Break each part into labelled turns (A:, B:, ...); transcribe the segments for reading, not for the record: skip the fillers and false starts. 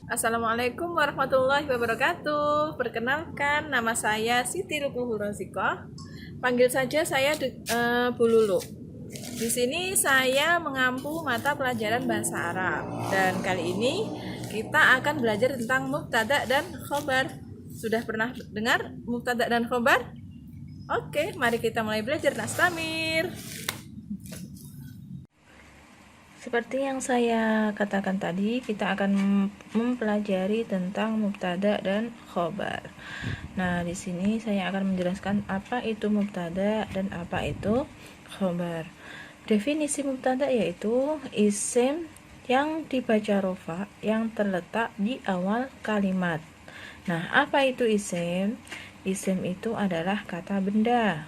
A: Assalamualaikum warahmatullahi wabarakatuh. Perkenalkan, nama saya Siti Lukuhu Roziko. Panggil saja saya Bu Lulu. Di sini saya mengampu mata pelajaran bahasa Arab. Dan kali ini kita akan belajar tentang mubtada dan khobar. Sudah pernah dengar mubtada dan khobar? Oke, mari kita mulai belajar. Nastamir. Seperti yang saya katakan tadi, kita akan mempelajari tentang mubtada dan khobar. Nah, di sini saya akan menjelaskan apa itu mubtada dan apa itu khobar. Definisi mubtada yaitu isim yang dibaca rofa yang terletak di awal kalimat. Nah, apa itu isim? Isim itu adalah kata benda.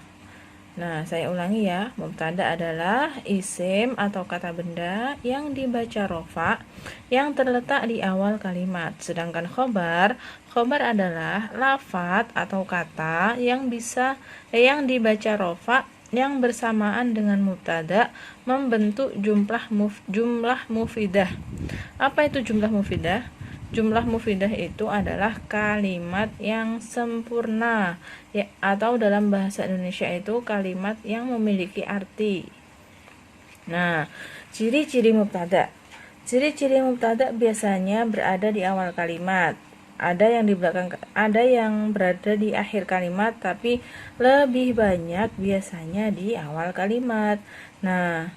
A: Nah, saya ulangi ya. Mubtada adalah isim atau kata benda yang dibaca rofa yang terletak di awal kalimat. Sedangkan khobar adalah lafadz atau kata yang dibaca rofa yang bersamaan dengan mubtada membentuk jumlah mufidah. Apa itu jumlah mufidah? Jumlah mufidah itu adalah kalimat yang sempurna ya, atau dalam bahasa Indonesia itu kalimat yang memiliki arti. Nah, ciri-ciri mubtada. Ciri-ciri mubtada biasanya berada di awal kalimat. Ada yang di belakang, ada yang berada di akhir kalimat, tapi lebih banyak biasanya di awal kalimat. Nah,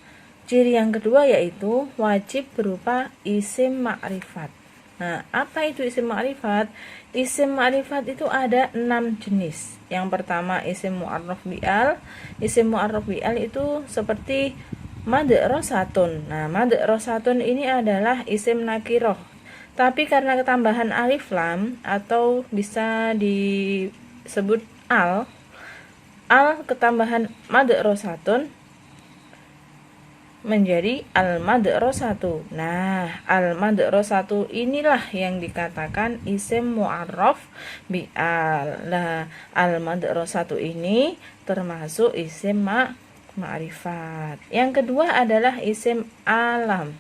A: ciri yang kedua yaitu wajib berupa isim ma'rifat. Nah, apa itu isim ma'rifat? Isim ma'rifat itu ada 6 jenis. Yang pertama isim mu'arraf bi'al. Isim mu'arraf bi'al itu seperti mad'rosatun. Nah, mad'rosatun ini adalah isim nakiroh. Tapi karena ketambahan alif lam atau bisa disebut al ketambahan mad'rosatun menjadi al-madrasatu. Nah, al-madrasatu inilah yang dikatakan isim mu'arraf bi'al. Nah, al-madrasatu ini termasuk isim ma'rifat. Yang kedua adalah isim alam.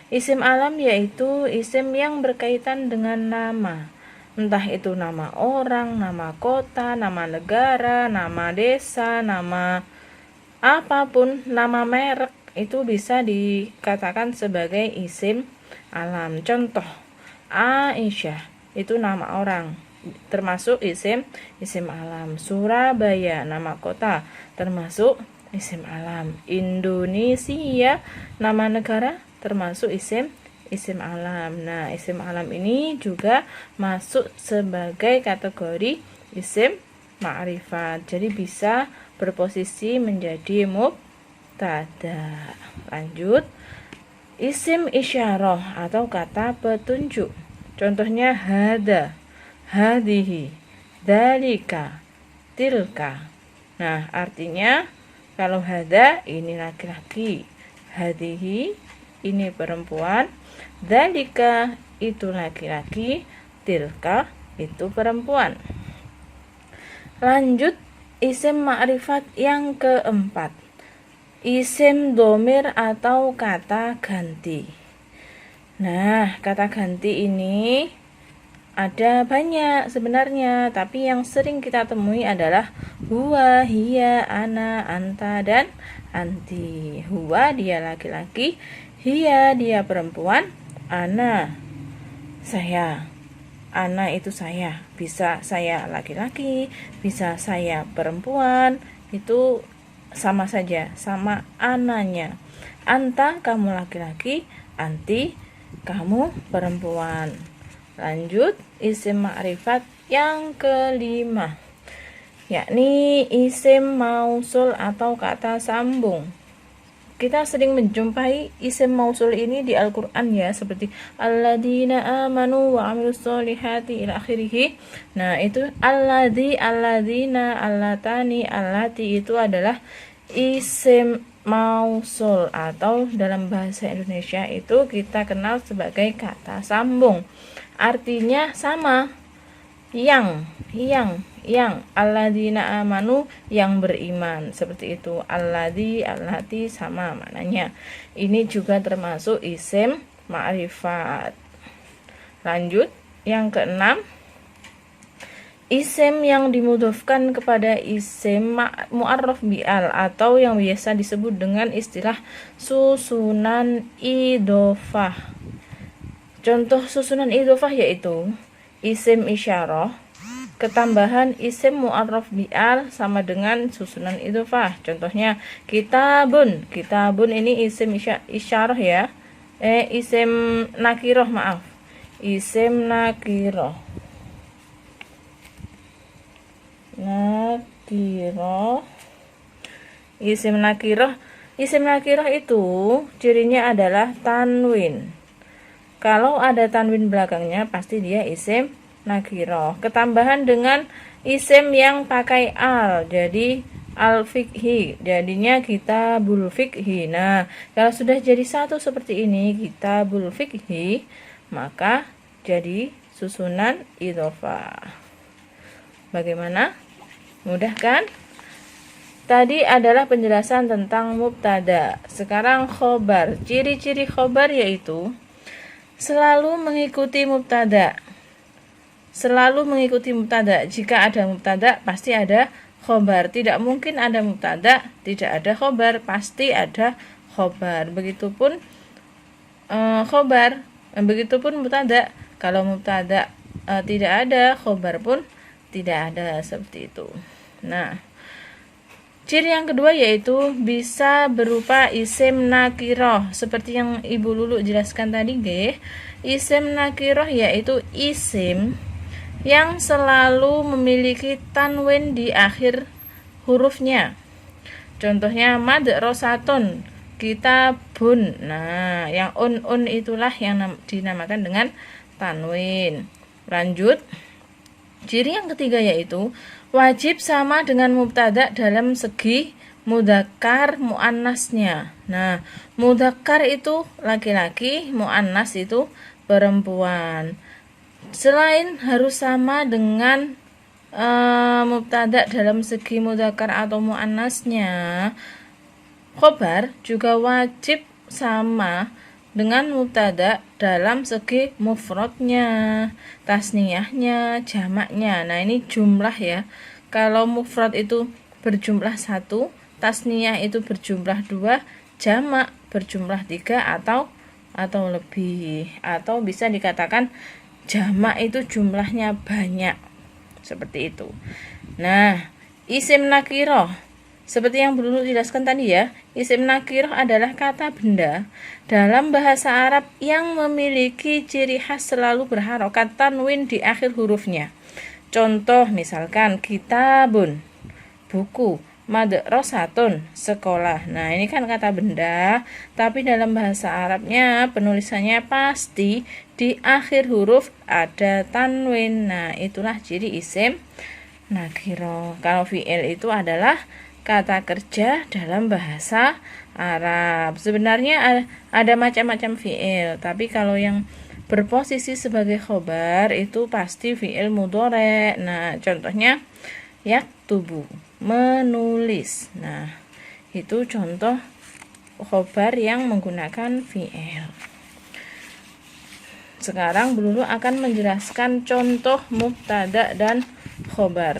A: Isim alam yaitu isim yang berkaitan dengan nama. Entah itu nama orang, nama kota, nama negara, nama desa, nama apapun, nama merek, itu bisa dikatakan sebagai isim alam. Contoh, Aisyah itu nama orang, termasuk isim alam. Surabaya nama kota, termasuk isim alam. Indonesia nama negara, termasuk isim alam. Nah, isim alam ini juga masuk sebagai kategori isim ma'rifat. Jadi bisa berposisi menjadi mubtada. Lanjut, isim isyarah atau kata petunjuk. Contohnya hada, hadihi, dalika, tilka. Nah, artinya kalau hada ini laki-laki, hadihi ini perempuan, dalika itu laki-laki, tilka itu perempuan. Lanjut, isim ma'rifat yang keempat, isim domir atau kata ganti. Nah, kata ganti ini ada banyak sebenarnya, tapi yang sering kita temui adalah huwa, hiya, ana, anta, dan anti. Huwa dia laki-laki, hiya dia perempuan, ana saya. Ana itu saya, bisa saya laki-laki, bisa saya perempuan, itu sama saja, sama ananya. Anta kamu laki-laki, anti kamu perempuan. Lanjut, isim ma'rifat yang kelima, yakni isim mausul atau kata sambung. Kita sering menjumpai isim mausul ini di Al-Quran ya, seperti alladzina amanu wa amilus solihati ila akhirih. Nah, itu alladzi, alladzina, allatani, allati itu adalah isim mausul atau dalam bahasa Indonesia itu kita kenal sebagai kata sambung. Artinya sama, yang alladzina amanu yang beriman, seperti itu. Alladzi, allati sama maknanya. Ini juga termasuk isim ma'rifat. Lanjut, yang keenam, isim yang dimudhofkan kepada isim mu'arraf bi'al atau yang biasa disebut dengan istilah susunan idhofah. Contoh susunan idhofah yaitu isim isyarah, ketambahan isim mu'arraf bi'al sama dengan susunan idhofah. Contohnya kitabun. Kitabun ini isim isyarah ya. Isim nakiroh, maaf. Isim nakiroh. Isim nakiroh itu cirinya adalah tanwin. Kalau ada tanwin belakangnya pasti dia isim nakiroh. Ketambahan dengan isim yang pakai al, jadi al-fikhi, jadinya kitabul fikhi. Nah, kalau sudah jadi satu seperti ini, kitabul fikhi, maka jadi susunan idhofah. Bagaimana? Mudah kan? Tadi adalah penjelasan tentang mubtada. Sekarang khobar. Ciri-ciri khobar yaitu selalu mengikuti mubtada. Selalu mengikuti mubtada. Jika ada mubtada, pasti ada khobar. Tidak mungkin ada mubtada, tidak ada khobar. Pasti ada khobar. Begitupun khobar. Begitupun mubtada. Kalau mubtada tidak ada, khobar pun tidak ada, seperti itu. Nah, ciri yang kedua yaitu bisa berupa isim nakiroh, seperti yang Ibu Lulu jelaskan tadi, Isim nakiroh yaitu isim yang selalu memiliki tanwin di akhir hurufnya. Contohnya madrasatun, kitabun. Nah, yang un itulah yang dinamakan dengan tanwin. Lanjut, ciri yang ketiga yaitu wajib sama dengan mubtada dalam segi mudzakkar muannasnya. Nah, mudzakkar itu laki-laki, muannas itu perempuan. Selain harus sama dengan mubtada dalam segi mudzakkar atau muannasnya, khobar juga wajib sama dengan mubtada dalam segi mufradnya, tasniyahnya, jamaknya. Nah, ini jumlah ya. Kalau mufrad itu berjumlah 1, tasniyah itu berjumlah 2, jamak berjumlah 3 atau lebih. Atau bisa dikatakan jamak itu jumlahnya banyak. Seperti itu. Nah, isim nakiroh, seperti yang dulu jelaskan tadi ya, isim nakiroh adalah kata benda dalam bahasa Arab yang memiliki ciri khas selalu berharokat tanwin di akhir hurufnya. Contoh misalkan kitabun, buku, madrasatun, sekolah. Nah, ini kan kata benda, tapi dalam bahasa Arabnya penulisannya pasti di akhir huruf ada tanwin. Nah, itulah ciri isim nakiroh. Kalau fi'il itu adalah kata kerja dalam bahasa Arab. Sebenarnya ada macam-macam fi'il, tapi kalau yang berposisi sebagai khobar itu pasti fi'il mudhari'. Nah, contohnya yaktubu, menulis. Nah, itu contoh khobar yang menggunakan fi'il. Sekarang Lulu akan menjelaskan contoh mubtada dan khobar.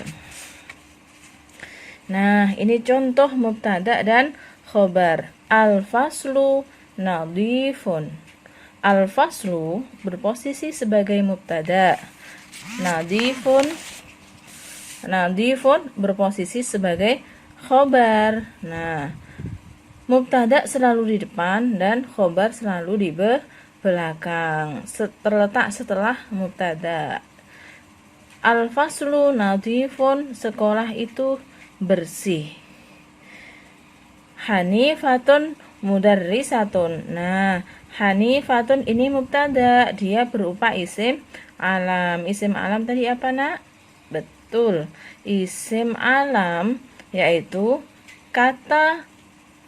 A: Nah, ini contoh mubtada dan khobar. Al-faslu nadhifun. Al-faslu berposisi sebagai mubtada. Nadhifun berposisi sebagai khobar. Nah, mubtada selalu di depan dan khobar selalu di belakang, terletak setelah mubtada. Al-faslu nadhifun, sekolah itu bersih. Hanifatun mudarrisatun. Nah, hanifatun ini mubtada, dia berupa isim alam. Isim alam tadi apa, Nak? Betul. Isim alam yaitu kata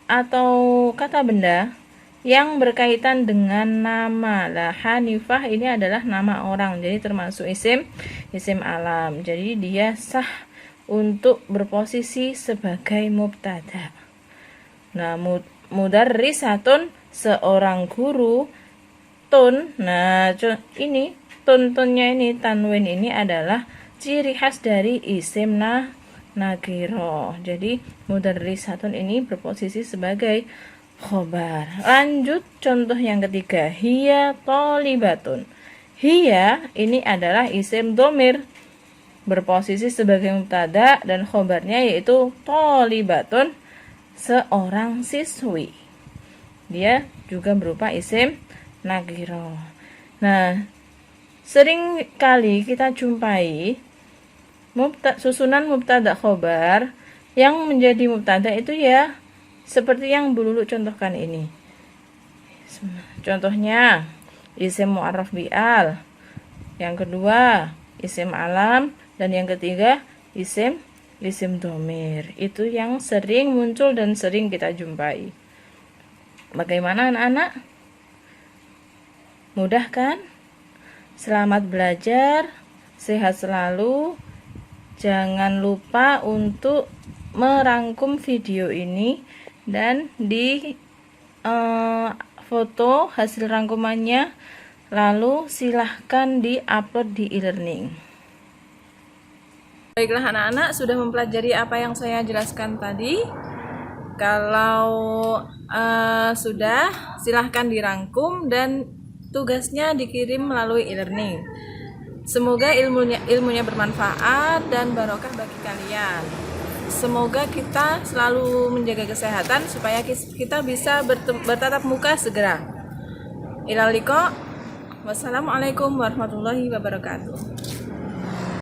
A: atau kata benda yang berkaitan dengan nama. Lah, Hanifah ini adalah nama orang, jadi termasuk isim alam. Jadi dia sah untuk berposisi sebagai mubtada. Nah, mudarrisatun seorang guru. Tun, nah ini tuntunnya ini, tanwin ini adalah ciri khas dari isim nakiro. Jadi mudarrisatun ini berposisi sebagai khobar. Lanjut contoh yang ketiga, hiya tholibatun. Hiya ini adalah isim dhamir berposisi sebagai mubtada dan khobarnya yaitu tholibatun, seorang siswi. Dia juga berupa isim nakiro. Nah, sering kali kita jumpai susunan mubtada khobar yang menjadi mubtada itu ya seperti yang Bu Lulu contohkan ini. Contohnya isim mu'arraf bi'al, yang kedua isim alam, dan yang ketiga isim dhamir. Itu yang sering muncul dan sering kita jumpai. Bagaimana anak-anak? Mudah kan? Selamat belajar, sehat selalu. Jangan lupa untuk merangkum video ini dan di foto hasil rangkumannya, lalu silahkan di-upload di e-learning. Baiklah anak-anak, sudah mempelajari apa yang saya jelaskan tadi. Kalau sudah, silahkan dirangkum dan tugasnya dikirim melalui e-learning. Semoga ilmunya bermanfaat dan barokah bagi kalian. Semoga kita selalu menjaga kesehatan supaya kita bisa bertatap muka segera. Ilal liqa. Wassalamualaikum warahmatullahi wabarakatuh.